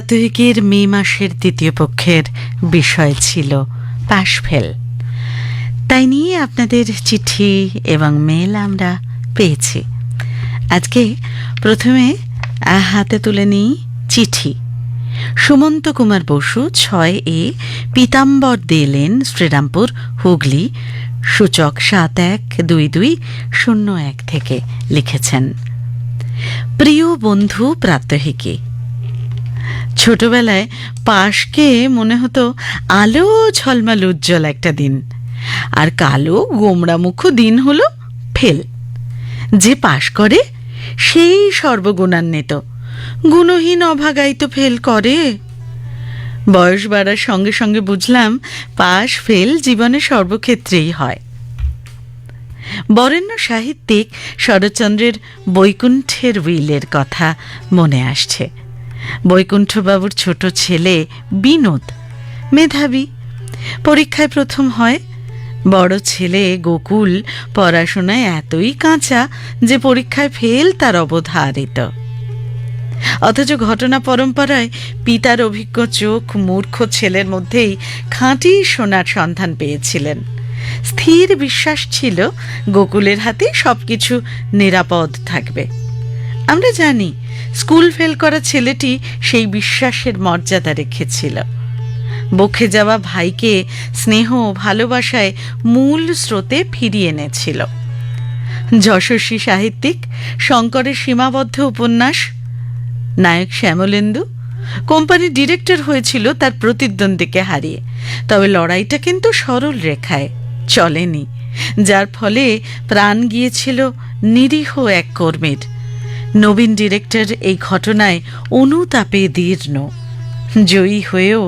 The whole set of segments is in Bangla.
প্রাত্যহিকের মে মাসের দ্বিতীয় পক্ষের বিষয় ছিল পাশ ফেল। তাই নিয়ে আপনাদের চিঠি এবং মেল আমরা পেয়েছি। আজকে প্রথমে হাতে তুলে নিই চিঠি। সুমন্ত কুমার বসু 6A পীতাম্বর দে লেন, শ্রীরামপুর, হুগলি, সূচক 712201 থেকে লিখেছেন। প্রিয় বন্ধু প্রাত্যহিকী, ছোটবেলায় পাশকে মনে হতো আলো ঝলমাল উজ্জ্বল একটা দিন, আর কালো গোমড়ামুখ দিন হলো ফেল। যে পাশ করে সেই সর্বগুণান্বিত, গুণহীন অভাগাই তো ফেল করে। বয়স বাড়ার সঙ্গে সঙ্গে বুঝলাম পাশ ফেল জীবনে সর্বক্ষেত্রেই হয়। বরেণ্য সাহিত্যিক শরৎচন্দ্রের বৈকুণ্ঠের উইলের কথা মনে আসছে। বৈকুণ্ঠবাবুর ছোট ছেলে বিনোদ মেধাবী, পরীক্ষায় প্রথম হয়। বড় ছেলে গোকুল পড়াশোনায় এতই কাঁচা যে পরীক্ষায় ফেল তার অবধারিত। অথচ ঘটনা পরম্পরায় পিতার অভিজ্ঞ চোখ মূর্খ ছেলের মধ্যেই খাঁটি সোনার সন্ধান পেয়েছিলেন। স্থির বিশ্বাস ছিল গোকুলের হাতে সবকিছু নিরাপদ থাকবে। আমরা জানি স্কুল ফেল করা ছেলেটি সেই বিশ্বাসের মর্যাদা রেখেছিল। বকে যাওয়া ভাইকে স্নেহ ভালোবাসায় মূল স্রোতে ফিরিয়ে এনেছিল। যশস্বী সাহিত্যিক শঙ্করের সীমাবদ্ধ উপন্যাস, নায়ক শ্যামলেন্দু কোম্পানির ডিরেক্টর হয়েছিল তার প্রতিদ্বন্দ্বীকে হারিয়ে, তবে লড়াইটা কিন্তু সরল রেখায় চলেনি, যার ফলে প্রাণ গিয়েছিল নিরীহ এক কর্মীর। নবীন ডিরেক্টর এই ঘটনায় অনুতাপে দীর্ণ, জয়ী হয়েও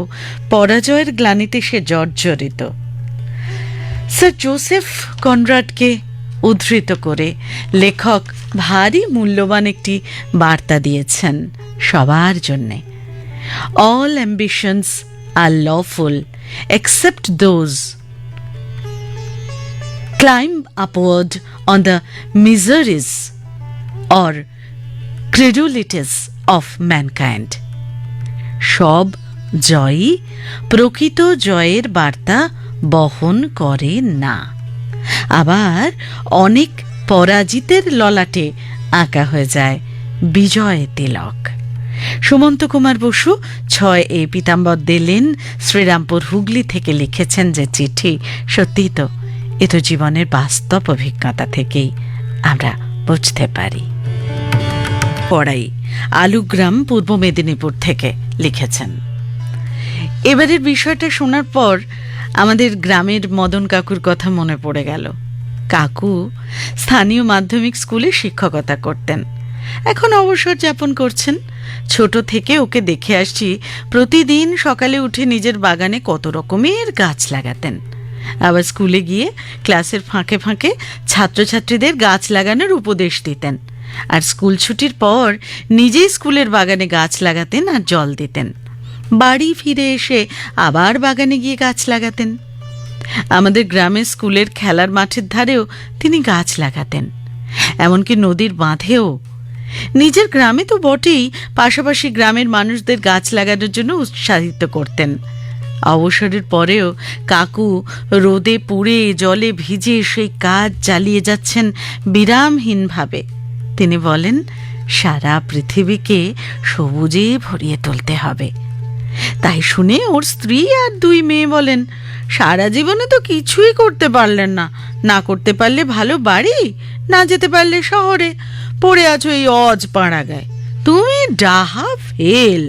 পরাজয়ের গ্লানিতে সে জর্জরিত। স্যার জোসেফ কনরাডকে উদ্ধৃত করে লেখক ভারী মূল্যবান একটি বার্তা দিয়েছেন সবার জন্যে। All ambitions are lawful except those climb upward on the miseries or credulities of mankind. সব জয়ই প্রকৃত জয়ের বার্তা বহন করে না, আবার অনেক পরাজিতের ললাটে আঁকা হয়ে যায় বিজয় তিলক। সুমন্ত কুমার বসু 6A পীতাম্বর দে লেন, শ্রীরামপুর, হুগলি থেকে লিখেছেন যে চিঠি, সত্যি তো এ তো জীবনের বাস্তব অভিজ্ঞতা থেকেই আমরা বুঝতে পারি। পড়াই আলুগ্রাম, পূর্ব মেদিনীপুর থেকে লিখেছেন। এবারের বিষয়টা শোনার পর আমাদের গ্রামের মদন কাকুর কথা মনে পড়ে গেল। কাকু স্থানীয় মাধ্যমিক স্কুলে শিক্ষকতা করতেন, এখন অবসর যাপন করছেন। ছোট থেকে ওকে দেখে আসছি প্রতিদিন সকালে উঠে নিজের বাগানে কত রকমের গাছ লাগাতেন, আবার স্কুলে গিয়ে ক্লাসের ফাঁকে ফাঁকে ছাত্রছাত্রীদের গাছ লাগানোর উপদেশ দিতেন, আর স্কুল ছুটির পর নিজেই স্কুলের বাগানে গাছ লাগাতেন আর জল দিতেন। বাড়ি ফিরে এসে আবার বাগানে গিয়ে গাছ লাগাতেন। আমাদের গ্রামের স্কুলের খেলার মাঠের ধারেও তিনি গাছ লাগাতেন, এমনকি নদীর বাঁধেও। নিজের গ্রামে তো বটেই, পাশাপাশি গ্রামের মানুষদের গাছ লাগানোর জন্য উৎসাহিত করতেন। অবসরের পরেও কাকু রোদে পুড়ে জলে ভিজে সেই কাজ চালিয়ে যাচ্ছেন বিরামহীনভাবে। তিনি বলেন, সারা পৃথিবীকে সবুজে ভরিয়ে তুলতে হবে। তাই শুনে ওর স্ত্রী আর 2 মেয়ে বলেন, সারা জীবনে তো কিছুই করতে পারলেন না, না করতে পারলে ভালো বাড়ি, না যেতে পারলে শহরে, পড়ে আছো এই অজ পাড়া গায়ে, তুমি ডাহা ফেল।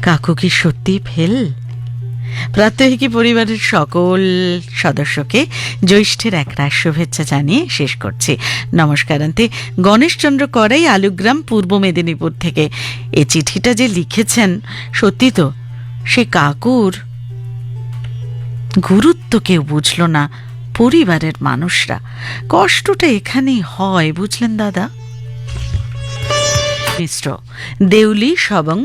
কাকু কি সত্যি ফেল? প্রাত্যহিকী পরিবারের সকল সদস্যকে জ্যৈষ্ঠের একরাশ শুভেচ্ছা জানিয়ে শেষ করছি। নমস্কারান্তে গণেশচন্দ্র করাই, আলুগ্রাম, পূর্ব মেদিনীপুর থেকে। এ চিঠিটা যে লিখেছেন, সত্যি তো সে কাকুর গুরুত্ব কেউ বুঝল না, পরিবারের মানুষরা। কষ্টটা এখানেই হয়, বুঝলেন দাদা। মিশ্র, দেউলি, সবং,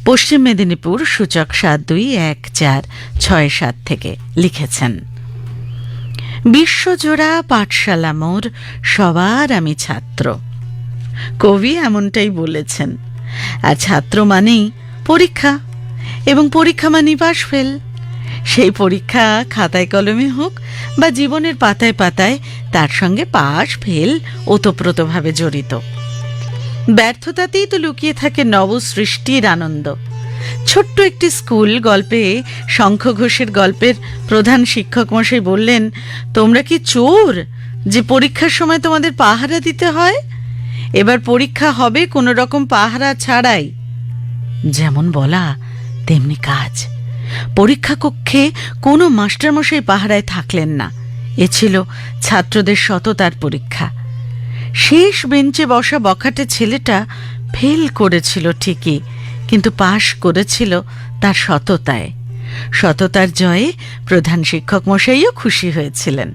পশ্চিম মেদিনীপুর, সূচক 721467 থেকে লিখেছেন। বিশ্বজোড়া পাঠশালা মোর, সবার আমি ছাত্র। কবি এমনটাই বলেছেন। আর ছাত্র মানেই পরীক্ষা, এবং পরীক্ষা মানেই পাশ ফেল। সেই পরীক্ষা খাতায় কলমে হোক বা জীবনের পাতায় পাতায়, তার সঙ্গে পাশ ফেল ওতপ্রোতভাবে জড়িত। ব্যর্থতাতেই তো লুকিয়ে থাকে নবসৃষ্টির আনন্দ। ছোট্ট একটি স্কুল গল্পে শঙ্খ ঘোষের গল্পের প্রধান শিক্ষক মশাই বললেন, তোমরা কি চোর যে পরীক্ষার সময় তোমাদের পাহারা দিতে হয়? এবার পরীক্ষা হবে কোনো রকম পাহারা ছাড়াই। যেমন বলা তেমনি কাজ। পরীক্ষা কক্ষে কোনো মাস্টারমশাই পাহারায় থাকলেন না। এ ছিল ছাত্রদের সততার পরীক্ষা। শেষ বেঞ্চে বসা বখাটে ছেলেটা ফেল করেছিল ঠিকই, কিন্তু পাশ করেছিল তার সততায়। সততার জয়ে প্রধান শিক্ষক মশাইও খুশি হয়েছিলেন।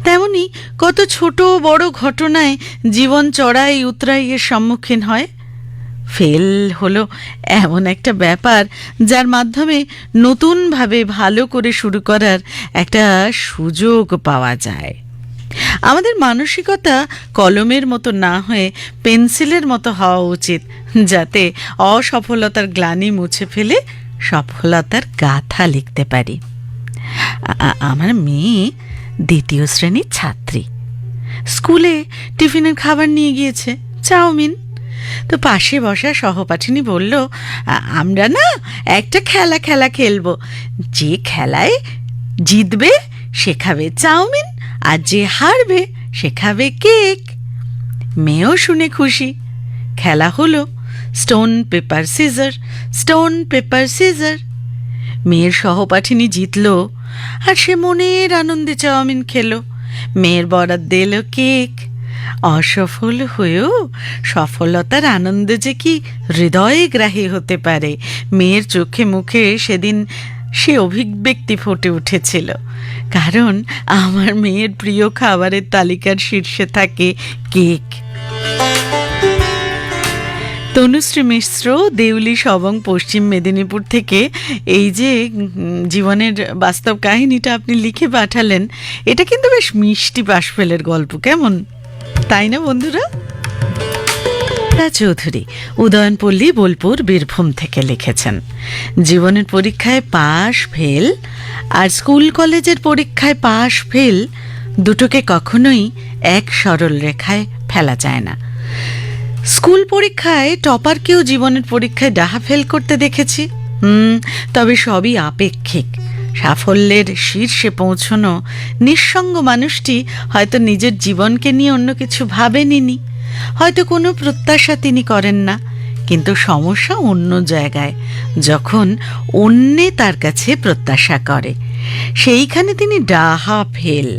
তেমনি কত ছোট বড় ঘটনায় জীবন চড়াই উতরাইয়ের সম্মুখীন হয়। ফেল হলো এমন একটা ব্যাপার যার মাধ্যমে নতুনভাবে ভালো করে শুরু করার একটা সুযোগ পাওয়া যায়। আমাদের মানসিকতা কলমের মতো না হয়ে পেন্সিলের মতো হওয়া উচিত, যাতে অসফলতার গ্লানি মুছে ফেলে সফলতার গাথা লিখতে পারি। আমার মেয়ে 2য় শ্রেণীর ছাত্রী। স্কুলে টিফিনের খাবার নিয়ে গিয়েছে চাউমিন। তো পাশে বসা সহপাঠিনী বলল, আমরা না একটা খেলা খেলবো, যে খেলায় জিতবে সে খাবে চাউমিন, আর যে হারবে সে খাবে কেক। মেয়েও শুনে খুশি। খেলা হলো stone paper scissor, stone paper scissor. মেয়ের সহপাঠিনী জিতল, আর সে মনের আনন্দে চাউমিন খেলো। মেয়ের বরাদ্দ এলো কেক। অসফল হয়েও সফলতার আনন্দ যে কি হৃদয়গ্রাহী হতে পারে, মেয়ের চোখে মুখে সেদিন সে অভিব্যক্তি ফুটে উঠেছিল। কারণ আমার মেয়ের প্রিয় খাবারের তালিকার শীর্ষে থাকে কেক। তনুশ্রী মিশ্র, দেউলি সবং, পশ্চিম মেদিনীপুর থেকে এই যে জীবনের বাস্তব কাহিনীটা আপনি লিখে পাঠালেন, এটা কিন্তু বেশ মিষ্টি পাশফেলের গল্প, কেমন তাই না বন্ধুরা? চৌধুরী, উদয়নপল্লী, বোলপুর, বীরভূম থেকে লিখেছেন, জীবনের পরীক্ষায় পাশ ফেল আর স্কুল কলেজের পরীক্ষায় পাশ ফেল দুটোকে কখনোই এক সরল রেখায় ফেলা যায় না। স্কুল পরীক্ষায় টপারকেও জীবনের পরীক্ষায় ডাহা ফেল করতে দেখেছি। তবে সবই আপেক্ষিক। সাফল্যের শীর্ষে পৌঁছনো নিঃসঙ্গ মানুষটি হয়তো নিজের জীবনকে নিয়ে অন্য কিছু ভাবেনি, হয়তো কোনো প্রত্যাশা তিনি করেন না, কিন্তু সমস্যা অন্য জায়গায়। যখন অন্যে তার কাছে প্রত্যাশা করে, সেইখানে তিনি ডাহা ফেল।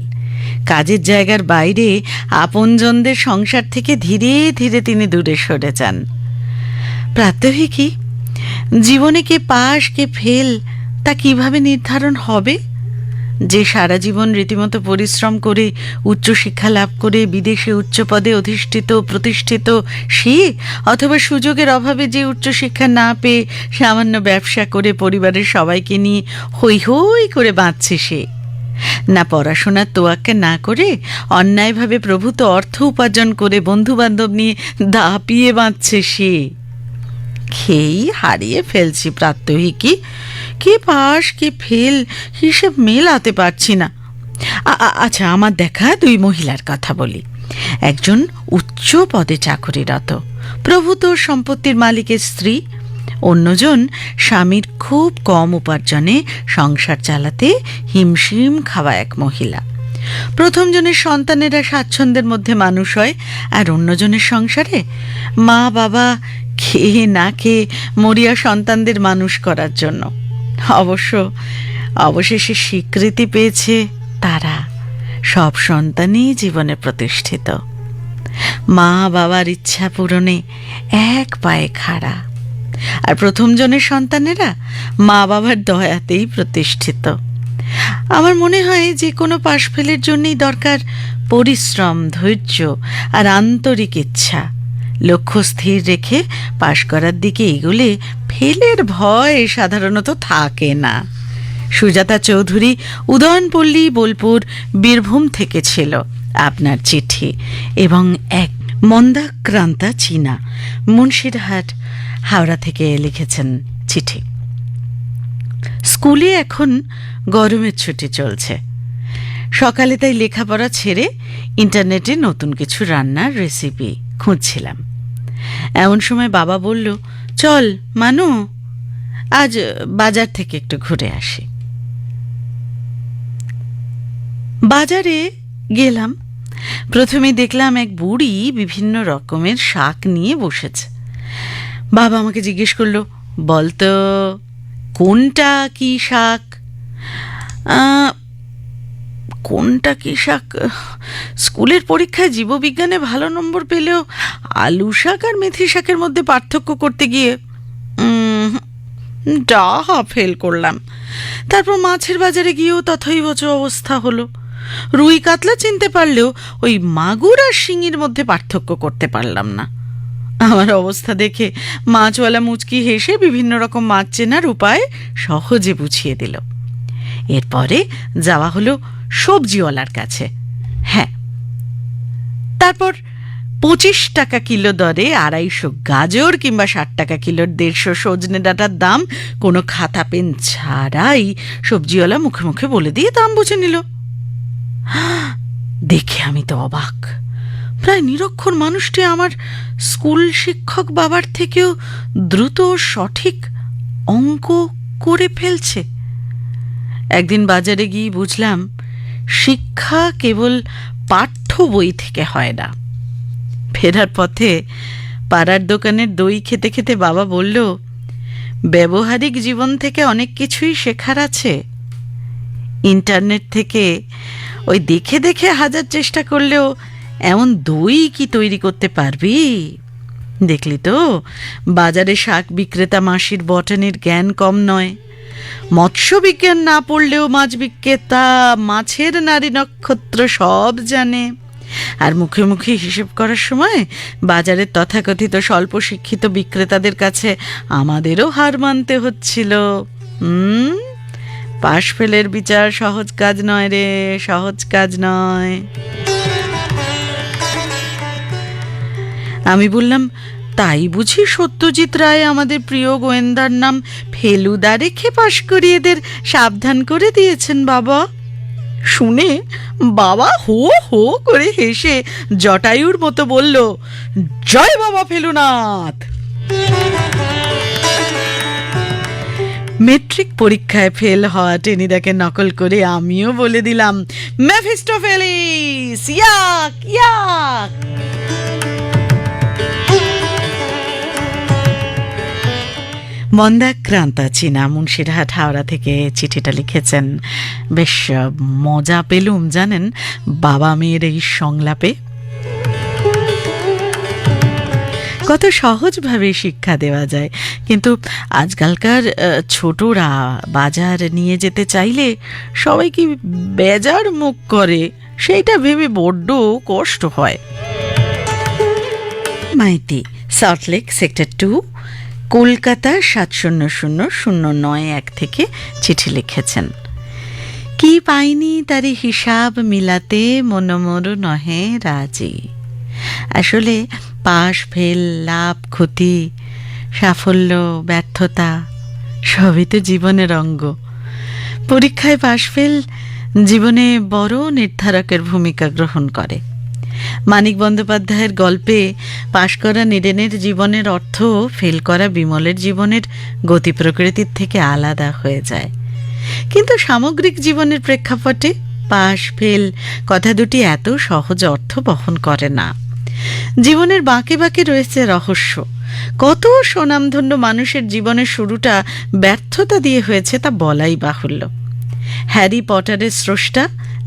কাজের জায়গার বাইরে আপনজনদের সংসার থেকে ধীরে ধীরে তিনি দূরে সরে যান। প্রাত্যহিকই জীবনে কে পাশ কে ফেল তা কিভাবে নির্ধারণ হবে? যে সারা জীবন রীতিমতো পরিশ্রম করে উচ্চশিক্ষা লাভ করে বিদেশে উচ্চ পদে অধিষ্ঠিত প্রতিষ্ঠিত সে, অথবা সুযোগের অভাবে যে উচ্চশিক্ষা না পেয়ে সামান্য ব্যবসা করে পরিবারের সবাইকে নিয়ে হৈ হৈ করে বাঁচছে সে, না পড়াশোনার তোয়াক্কা না করে অন্যায়ভাবে প্রভূত অর্থ উপার্জন করে বন্ধুবান্ধব নিয়ে দাপিয়ে বাঁচছে সে, খেয়েই হারিয়ে ফেলছি প্রাত্যহিকই। কে পাশ কে ফেল হিসেব মেলাতে পারছি না। আচ্ছা, আমার দেখা 2 মহিলার কথা বলি। একজন উচ্চ পদে চাকরিরত প্রভূত সম্পত্তির মালিকের স্ত্রী, অন্যজন স্বামীর খুব কম উপার্জনে সংসার চালাতে হিমশিম খাওয়া এক মহিলা। প্রথম জনের সন্তানেরা স্বাচ্ছন্দ্যের মধ্যে মানুষ হয়, আর অন্যজনের সংসারে মা বাবা খেয়ে না খেয়ে মরিয়া সন্তানদের মানুষ করার জন্য। অবশেষে স্বীকৃতি পেয়েছে তারা। সব সন্তানই জীবনে প্রতিষ্ঠিত, মা বাবার ইচ্ছা পূরণে এক পায়ে খাড়া। আর প্রথম জনের সন্তানেরা মা বাবার দয়াতেই প্রতিষ্ঠিত। আমার মনে হয় যে কোনো পাশফেলের জন্যই দরকার পরিশ্রম, ধৈর্য আর আন্তরিক ইচ্ছা। লক্ষ্য স্থির রেখে পাশ করার দিকে এগোলে ফেলের ভয় সাধারণত থাকে না। সুজাতা চৌধুরী, উদয়নপল্লী, বোলপুর, বীরভূম থেকে ছিল আপনার চিঠি, এবং এক মন্দাক্রান্তা চীনা, মুন্সিরহাট, হাওড়া থেকে লিখেছেন চিঠি। স্কুলে এখন গরমের ছুটি চলছে। সকালে তাই লেখাপড়া ছেড়ে ইন্টারনেটে নতুন কিছু রান্নার রেসিপি খুঁজছিলাম। এমন সময় বাবা বলল, চল মানু, আজ বাজার থেকে একটু ঘুরে আসি। বাজারে গেলাম। প্রথমে দেখলাম এক বুড়ি বিভিন্ন রকমের শাক নিয়ে বসেছে। বাবা আমাকে জিজ্ঞেস করলো, বলতো কোনটা কি শাক? কোনটা কি শাক? স্কুলের পরীক্ষায় জীববিজ্ঞানে ভালো নম্বর পেলেও আলু শাক আর মেথি শাকের মধ্যে পার্থক্য করতে গিয়ে ডাহা ফেল করলাম। তারপর মাছের বাজারে গিয়েও তথৈবচ অবস্থা হলো। রুই কাতলা চিনতে পারলেও ওই মাগুর আর শিঙির মধ্যে পার্থক্য করতে পারলাম না। আমার অবস্থা দেখে মাছওয়ালা মুচকি হেসে বিভিন্ন রকম মাছ চেনার উপায় সহজে বুঝিয়ে দিল। এরপরে যাওয়া হলো সবজিওয়ালার কাছে। হ্যাঁ, তারপর 25 টাকা কিলো দরে 250 গাজর কিংবা 60 টাকা কিলোর 150 সজনে ডাঁটার দাম কোনো খাতা পেন ছাড়াই সবজিওয়ালা মুখে মুখে বলে দিয়ে দাম বুঝে নিল। দেখে আমি তো অবাক। প্রায় নিরক্ষর মানুষটি আমার স্কুল শিক্ষক বাবার থেকেও দ্রুত সঠিক অঙ্ক করে ফেলছে। একদিন বাজারে গিয়ে বুঝলাম, শিক্ষা কেবল পাঠ্য বই থেকে হয় না। ফেরার পথে পাড়ার দোকানের দই খেতে খেতে বাবা বলল, ব্যবহারিক জীবন থেকে অনেক কিছুই শেখার আছে। ইন্টারনেট থেকে ওই দেখে দেখে হাজার চেষ্টা করলেও এমন দই কি তৈরি করতে পারবি? দেখলি তো, বাজারে শাক বিক্রেতা মাসির বটানির জ্ঞান কম নয়। মৎস্য বিজ্ঞান না পড়লেও মাছ বিক্রেতা মাছের নারী নক্ষত্র সব জানে। আর মুখে মুখে হিসেব করার সময় বাজারের তথাকথিত স্বল্প শিক্ষিত বিক্রেতাদের কাছে আমাদেরও হার মানতে হচ্ছিল। পাশ ফেলের বিচার সহজ কাজ নয় রে, সহজ কাজ নয়। আমি বললাম, তাই বুঝি সত্যজিৎ রায় আমাদের প্রিয় গোয়েন্দার নাম ফেলুদা রেখে পাশ করিয়ে এদের সাবধান করে দিয়েছেন বাবা? শুনে বাবা হো হো করে হেসে জটায়ুর মতো বলল, জয় বাবা ফেলুনাথ। মেট্রিক পরীক্ষায় ফেল হওয়া টেনিদাকে নকল করে আমিও বলে দিলাম, মেফিস্টোফেলিস, ইয়াক ইয়াক। মন্দাক্রান্তা চীনা, মুন্সিরহাট, হাওড়া থেকে চিঠিটা লিখেছেন। বেশ মজা পেলুম জানেন বাবা মেয়ের এই সংলাপে। কত সহজভাবে শিক্ষা দেওয়া যায়, কিন্তু আজকালকার ছোটরা বাজার নিয়ে যেতে চাইলে সবাই কি বেজার মুখ করে, সেইটা ভেবে বড্ড কষ্ট হয়। মাইতি, সল্টলেক, সেক্টর 2, কলকাতা 700091 থেকে চিঠি লিখেছেন। কি পাইনি তারি হিসাব মিলাতে মনোমর নহে রাজি। আসলে পাশ ফেল, লাভ ক্ষতি, সাফল্য ব্যর্থতা সবই তো জীবনের অঙ্গ। পরীক্ষায় পাশ ফেল জীবনে বড় নির্ধারকের ভূমিকা গ্রহণ করে। মানিক বন্দ্যোপাধ্যায়ের গল্পে পাশ করা নীরেনের জীবনের অর্থ ফেল করা বিমলের জীবনের গতি প্রকৃতির থেকে আলাদা হয়ে যায়। কিন্তু সামগ্রিক জীবনের প্রেক্ষাপটে পাশ ফেল কথা দুটি এত সহজ অর্থ বহন করে না। জীবনের বাঁকে বাঁকে রয়েছে রহস্য। কত স্বনামধন্য মানুষের জীবনের শুরুটা ব্যর্থতা দিয়ে হয়েছে তা বলাই বাহুল্য। হ্যারি পটারের স্রষ্টা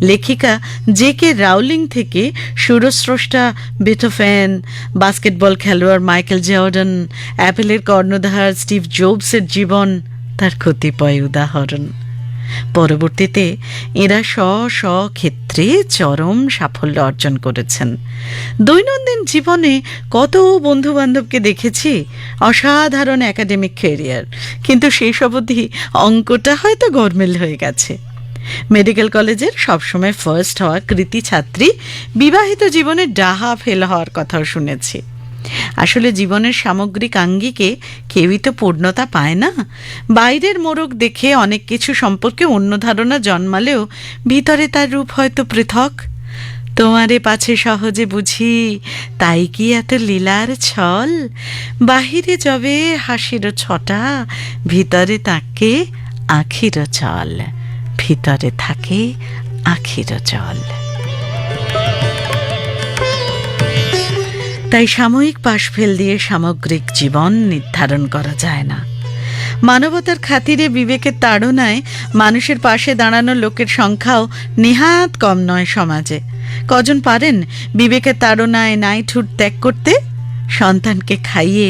লেখিকা জে.কে. রাউলিং থেকে সুরস্রষ্টা বেথোফেন, বাস্কেটবল খেলোয়াড় মাইকেল জর্ডান, অ্যাপেলের কর্ণধার স্টিভ জবসের জীবন তার কতিপয় উদাহরণ। পরবর্তীতে এরা স্ব ক্ষেত্রে চরম সাফল্য অর্জন করেছেন। দৈনন্দিন জীবনে কত বন্ধু বান্ধবকে দেখেছি, অসাধারণ একাডেমিক ক্যারিয়ার, কিন্তু সেই সব অবধি অঙ্কটা হয়তো গরমেল হয়ে গেছে। মেডিকেল কলেজের সবসময় ফার্স্ট হওয়া কৃতি ছাত্রী বিবাহিত জীবনে ডাহা ফেল হওয়ার কথাও শুনেছি। আসলে জীবনের সামগ্রিক আঙ্গিকে কেউই তো পূর্ণতা পায় না। বাইরের মোড়ক দেখে অনেক কিছু সম্পর্কে অন্য ধারণা জন্মালেও ভিতরে তার রূপ হয়তো পৃথক। তোমারে পাছে সহজে বুঝি, তাই কি এত লীলার ছল? বাহিরে যবে হাসির ছটা, ভিতরে তাকে আখির চল, ভিতরে থাকে আখির চল। তাই সাময়িক পাশফেল দিয়ে সামগ্রিক জীবন নির্ধারণ করা যায় না। মানবতার খাতিরে বিবেকের তাড়নায় মানুষের পাশে দাঁড়ানো লোকের সংখ্যাও নেহাত কম নয় সমাজে। কজন পারেন বিবেকের তাড়নায় নাইঠুট ত্যাগ করতে? সন্তানকে খাইয়ে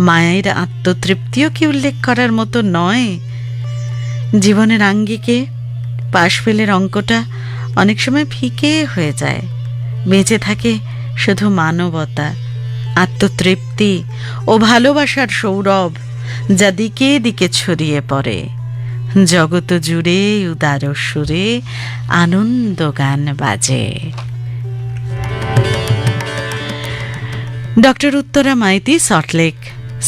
মায়ের আত্মতৃপ্তিও কি উল্লেখ করার মতো নয়? জীবনের আঙ্গিকে পাশফেলের অঙ্কটা অনেক সময় ফিকে হয়ে যায়। বেঁচে থাকে শুধু মানবতা, আত্মতৃপ্তি ও ভালোবাসার সৌরভ, যা দিকে দিকে ছড়িয়ে পড়ে। জগত জুড়ে উদার সুরে আনন্দ গান বাজে। ডক্টর উত্তরা মাইতি, সল্টলেক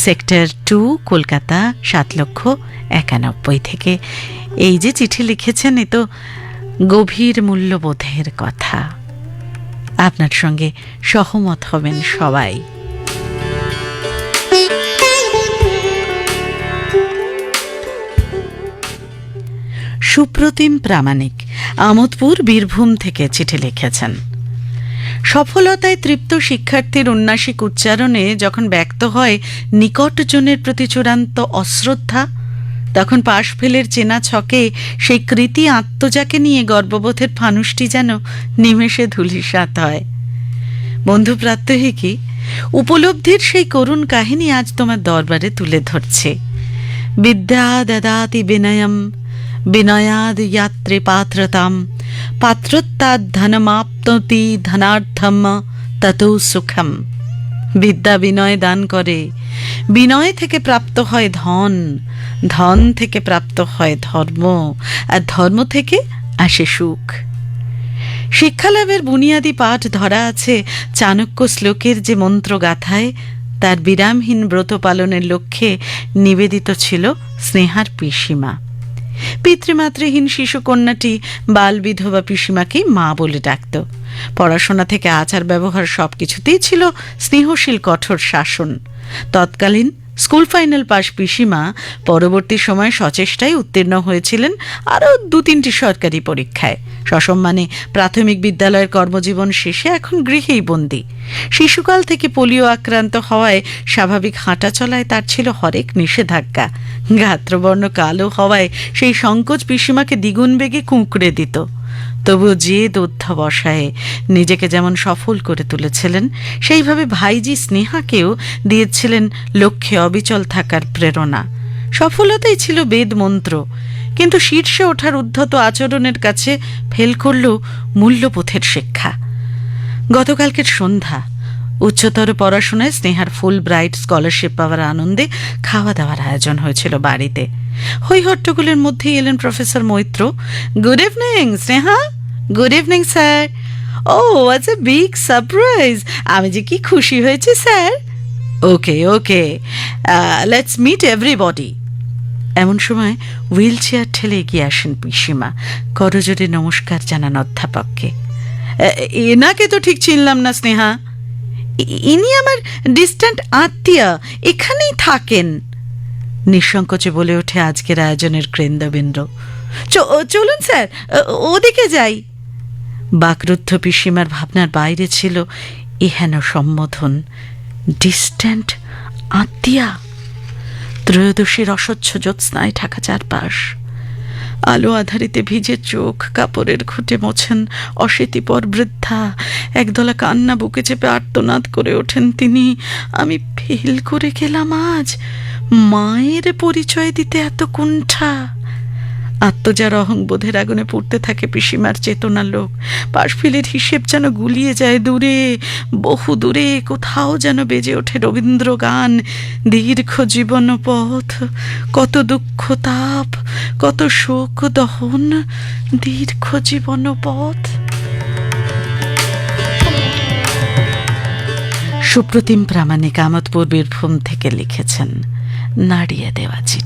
সেক্টর 2, কলকাতা 7,91,000 থেকে এই যে চিঠি লিখেছেন, এ তো গভীর মূল্যবোধের কথা। আপনার সঙ্গে সহমত হবেন সবাই। সুপ্রতিম প্রামাণিক, আমোদপুর, বীরভূম থেকে চিঠি লিখেছেন। সফলতায় তৃপ্ত শিক্ষার্থীর উন্নাসিক উচ্চারণে যখন ব্যক্ত হয় নিকটজনের প্রতি চূড়ান্ত অশ্রদ্ধা, তখন পাশফেলের চেনা ছকে সেই কৃতি আত্মজাকে নিয়ে গর্ববোধের ফানুষটি যেন নিমেষে ধূলিসাৎ হয়। বন্ধু প্রাত্যহিকী উপলব্ধির সেই করুণ কাহিনী আজ তোমার দরবারে তুলে ধরছে। বিদ্যা দদাতি বিনয়ম, বিনয়াদ ইয়াত্রে পাত্রতাম, পাত্রত্বাদ ধনমাপ্নতি ধনার্থম ততো সুখম। বিদ্যা বিনয় দান করে, বিনয় থেকে প্রাপ্ত হয় ধন, ধন থেকে প্রাপ্ত হয় ধর্ম, আর ধর্ম থেকে আসে সুখ। শিক্ষালাভের বুনিয়াদী পাঠ ধরা আছে চাণক্য শ্লোকের যে মন্ত্র গাথায়, তার বিরামহীন ব্রত পালনের লক্ষ্যে নিবেদিত ছিল স্নেহার পিসিমা। পিতৃমাতৃহীন শিশুকন্যাটি বাল বিধবা পিসিমাকেই মা বলে ডাকত। পড়াশোনা থেকে আচার ব্যবহার সবকিছুতেই ছিল স্নেহশীল কঠোর শাসন। তৎকালীন স্কুল ফাইনাল পাশ পিসিমা পরবর্তী সময়ে সচেষ্টায় উত্তীর্ণ হয়েছিলেন আরও 2-3টি সরকারি পরীক্ষায়। সসম্মানে প্রাথমিক বিদ্যালয়ের কর্মজীবন শেষে এখন গৃহেই বন্দী। শিশুকাল থেকে পোলিও আক্রান্ত হওয়ায় স্বাভাবিক হাঁটা চলায় তার ছিল হরেক নিষেধাজ্ঞা। গাত্রবর্ণ কালো হওয়ায় সেই সংকোচ পিসিমাকে দ্বিগুণ বেগে কুঁকড়ে দিত। তবুও জেদ অধ্যবসায়ে নিজেকে যেমন সফল করে তুলেছিলেন, সেইভাবে ভাইজি স্নেহাকেও দিয়েছিলেন লক্ষ্যে অবিচল থাকার প্রেরণা। সফলতাই ছিল বেদ মন্ত্র, কিন্তু শীর্ষে ওঠার উদ্ধত আচরণের কাছে ফেল করল মূল্যবোধের শিক্ষা। গতকালকের সন্ধ্যা উচ্চতর পড়াশোনায় স্নেহার ফুল ব্রাইট স্কলারশিপ পাওয়ার আনন্দে খাওয়া দাওয়ার আয়োজন হয়েছিল বাড়িতে। হইহট্টগোলের মধ্যেই এলেন professor Maitra. Good evening Sneha. Good evening sir. Oh what's a big surprise. আমি যে কি খুশি হয়েছি sir. Okay okay, let's meet everybody. এমন সময় হুইল চেয়ার ঠেলে এগিয়ে আসেন পিসিমা। করজোরে নমস্কার জানান অধ্যাপককে। এনাকে তো ঠিক চিনলাম না স্নেহা। ইনি আমার ডিস্ট্যান্ট আত্মীয়, এখানেই থাকেন। নিঃসংকোচে বলে ওঠে আজকের আয়োজনের কেন্দ্রবিন্দু। চলুন স্যার, ওদিকে যাই। বাকরুদ্ধ পিসিমার ভাবনার বাইরে ছিল এহেন সম্বোধন। ডিস্ট্যান্ট আত্মীয়া। ত্রয়োদশীর অস্বচ্ছ জ্যোৎস্নায় ঢাকা চারপাশ। আলো আধারিতে ভিজে চোখ কাপড়ের ঘুটে মোছেন অশীতিপর বৃদ্ধা। একদলা কান্না বুকে চেপে আর্তনাদ করে ওঠেন তিনি। আমি ফেল করে গেলাম আজ। মায়ের পরিচয় দিতে এত কুণ্ঠা। আত্মজার অহংবোধের আগুনে পুড়তে থাকে পিসিমার চেতনার লোক। পাশফিলের হিসেব যেন গুলিয়ে যায় দূরে, বহু দূরে কোথাও যেন বেজে ওঠে রবীন্দ্র গান। দীর্ঘ জীবন পথ, কত দুঃখ তাপ, কত শোক দহন, দীর্ঘ জীবন পথ। সুপ্রতিম প্রামাণিক আমোদপুর বীরভূম থেকে লিখেছেন নাড়িয়ে দেওয়া চিঠি।